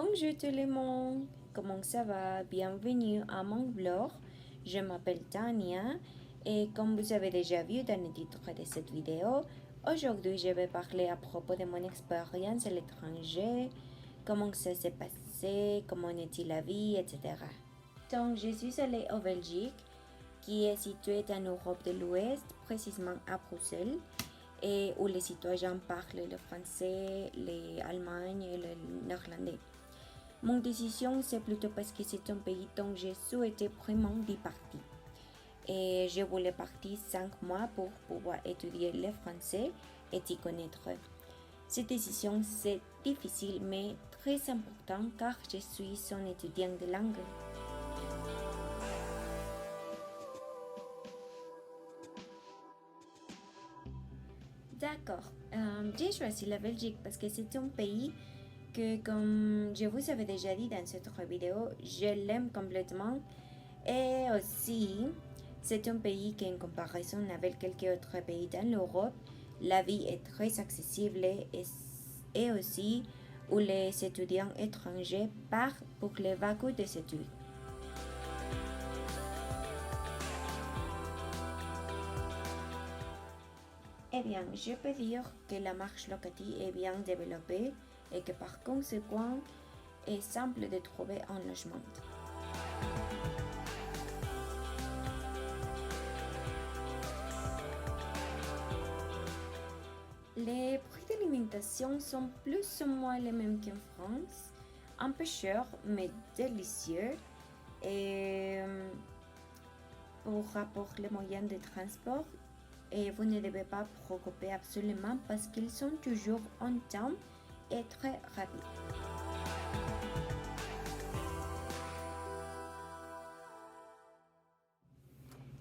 Bonjour tout le monde, comment ça va? Bienvenue à mon blog. Je m'appelle Tania et comme vous avez déjà vu dans le titre de cette vidéo, aujourd'hui je vais parler à propos de mon expérience à l'étranger, comment ça s'est passé, comment était la vie, etc. Donc je suis allée en Belgique, qui est située en Europe de l'Ouest, précisément à Bruxelles, et où les citoyens parlent le français, l'allemand et le néerlandais. Mon décision, c'est plutôt parce que c'est un pays dont j'ai souhaité vraiment d'y partir. Et je voulais partir 5 mois pour pouvoir étudier le français et y connaître. Cette décision, c'est difficile mais très important car je suis un étudiant de langue. D'accord. J'ai choisi la Belgique parce que c'est un pays que, comme je vous avais déjà dit dans cette autre vidéo, je l'aime complètement. Et aussi, c'est un pays qui, en comparaison avec quelques autres pays dans l'Europe, la vie est très accessible et aussi où les étudiants étrangers partent pour les vacances des études. Eh bien, je peux dire que la marche locative est bien développée et que par conséquent, est simple de trouver un logement. Les prix d'alimentation sont plus ou moins les mêmes qu'en France, un peu chers mais délicieux. Et pour rapport les moyens de transport, et vous ne devez pas vous préoccuper absolument parce qu'ils sont toujours en temps et très rapides.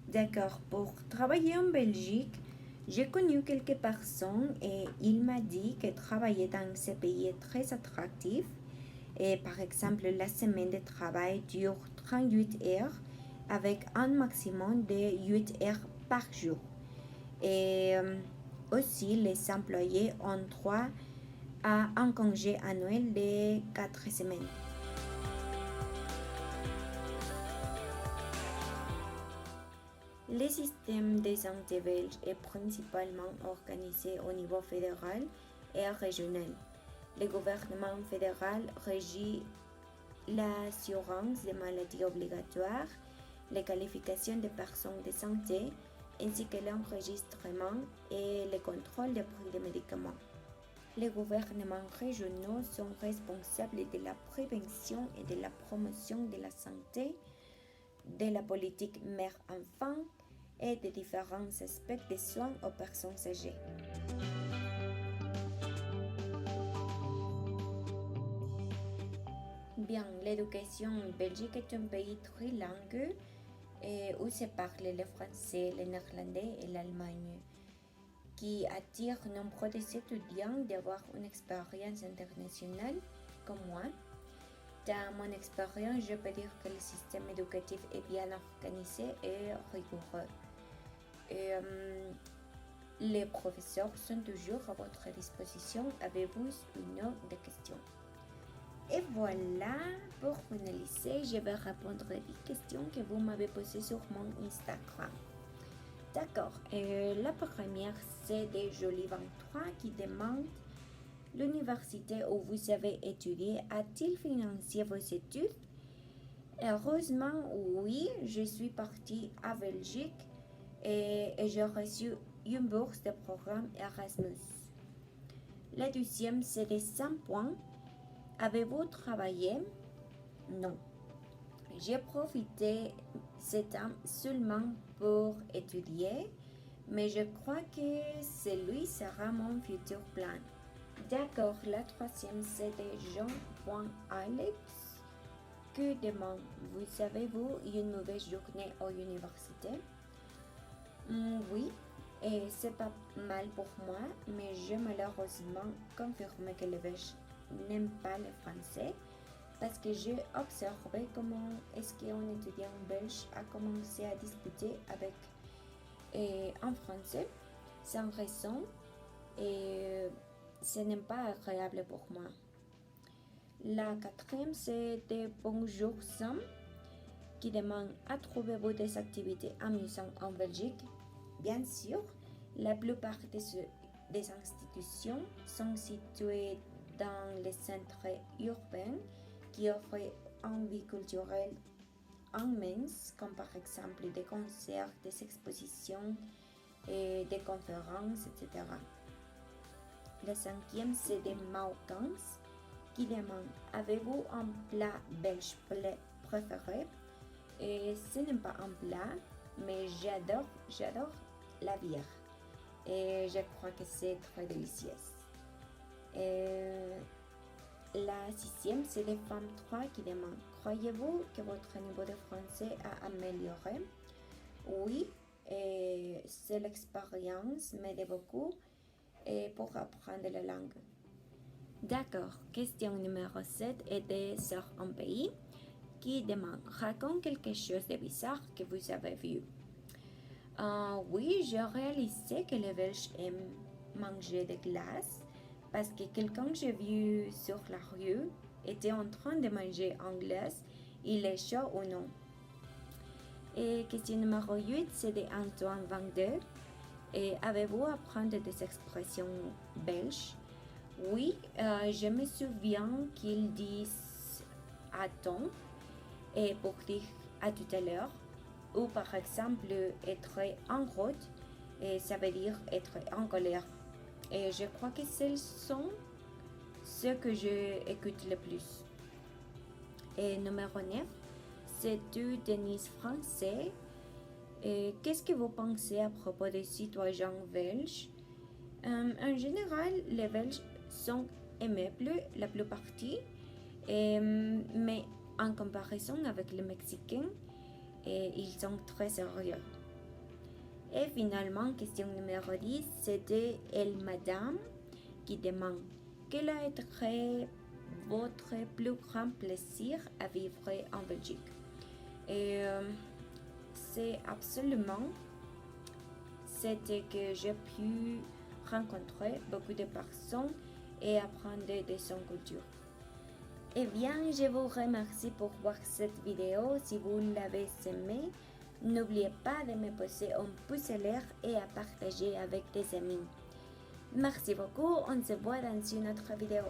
D'accord, pour travailler en Belgique, j'ai connu quelques personnes et il m'a dit que travailler dans ce pays est très attractif. Et par exemple, la semaine de travail dure 38 heures avec un maximum de 8 heures par jour. Et aussi, les employés ont droit à un congé annuel de 4 semaines. Le système de santé belge est principalement organisé au niveau fédéral et régional. Le gouvernement fédéral régit l'assurance des maladies obligatoires, les qualifications des personnes de santé, ainsi que l'enregistrement et le contrôle des prix des médicaments. Les gouvernements régionaux sont responsables de la prévention et de la promotion de la santé, de la politique mère-enfant et de différents aspects des soins aux personnes âgées. Bien, l'éducation en Belgique est un pays trilingue et où se parle le français, le néerlandais et l'allemagne, qui attire nombre d'étudiants d'avoir une expérience internationale comme moi. Dans mon expérience, je peux dire que le système éducatif est bien organisé et rigoureux. Et, les professeurs sont toujours à votre disposition. Avez-vous une autre question? Et voilà, pour finaliser, je vais répondre à des questions que vous m'avez posées sur mon Instagram. D'accord, la première, c'est de Jolie23 qui demande: l'université où vous avez étudié a-t-il financé vos études? Heureusement, oui, je suis partie à Belgique et j'ai reçu une bourse de programme Erasmus. La deuxième, c'est de 100 points. Avez-vous travaillé? Non. J'ai profité ce temps seulement pour étudier, mais je crois que celui sera mon futur plan. D'accord, la troisième, c'est de Jean.Alex que demande: vous avez-vous une mauvaise journée à l'université? Oui, et c'est pas mal pour moi, mais je malheureusement confirme que les Belges n'aiment pas le français parce que j'ai observé comment est-ce qu'un étudiant belge a commencé à discuter avec en français sans raison et ce n'est pas agréable pour moi. La quatrième, c'est des bonjours Sam qui demandent à trouver-vous des activités amusantes en Belgique. Bien sûr, la plupart des institutions sont situées dans les centres urbains qui offrent une vie culturelle immense, comme par exemple des concerts, des expositions, et des conférences, etc. La cinquième, c'est des Marocains qui demandent avez-vous un plat belge préféré? Et ce n'est pas un plat, mais j'adore la bière. Et je crois que c'est très délicieux. Et la sixième, c'est les femmes 3 qui demandent croyez-vous que votre niveau de français a amélioré? Oui, et c'est l'expérience m'aide beaucoup et pour apprendre la langue. D'accord, question numéro 7 est des sœurs en pays qui demande raconte quelque chose de bizarre que vous avez vu. Oui, j'ai réalisé que les Belges aiment manger des glaces parce que quelqu'un que j'ai vu sur la rue était en train de manger en glace, il est chaud ou non. Et question numéro 8, c'est de Antoine 22. Et avez-vous apprendre des expressions belges? Oui, je me souviens qu'ils disent attends et pour dire à tout à l'heure. Ou par exemple être en route, et ça veut dire être en colère. Et je crois que ce sont ceux que j'écoute le plus. Et numéro 9, c'est du Denise français. Et qu'est-ce que vous pensez à propos des citoyens belges? En général, les Belges sont aimables la plupart, mais en comparaison avec les Mexicains, et ils sont très sérieux. Et finalement, question numéro 10, c'était elle madame qui demande quel a été votre plus grand plaisir à vivre en Belgique. Et c'est absolument c'était que j'ai pu rencontrer beaucoup de personnes et apprendre de son culture. Eh bien, je vous remercie pour voir cette vidéo. Si vous l'avez aimée, n'oubliez pas de me poser un pouce en l'air et à partager avec des amis. Merci beaucoup, on se voit dans une autre vidéo.